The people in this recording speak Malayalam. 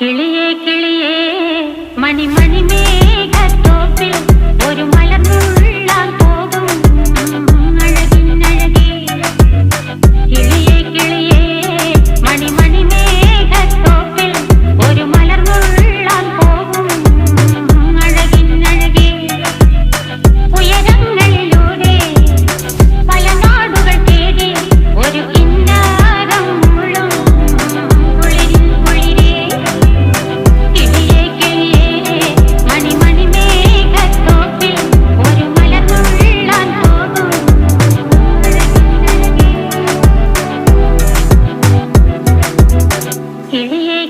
കിളിയേ കിളിയേ മണിമണി മേഘത്തോപ്പിൽ ഒരു മലർന്നുള്ളാൻ പോകും അഴകിനഴകേ. കിളിയേ കിളിയേ മണിമണി മേഘത്തോപ്പിൽ ഒരു മലർന്നുള്ളാൻ പോകും അഴകിനഴകേ. ഉയരങ്ങളിലൂടെ പല നാടുകൾ തേടി ഒരു കിന്നാരം മുള്ളും കുളിരിൻ കുളിരേ. കിളിയേ കിളിയേ മണിമണി മേഘത്തോപ്പിൽ ഒരു മലർന്നുള്ളാൻ പോകും അഴകിനഴകേ. കിളിയേ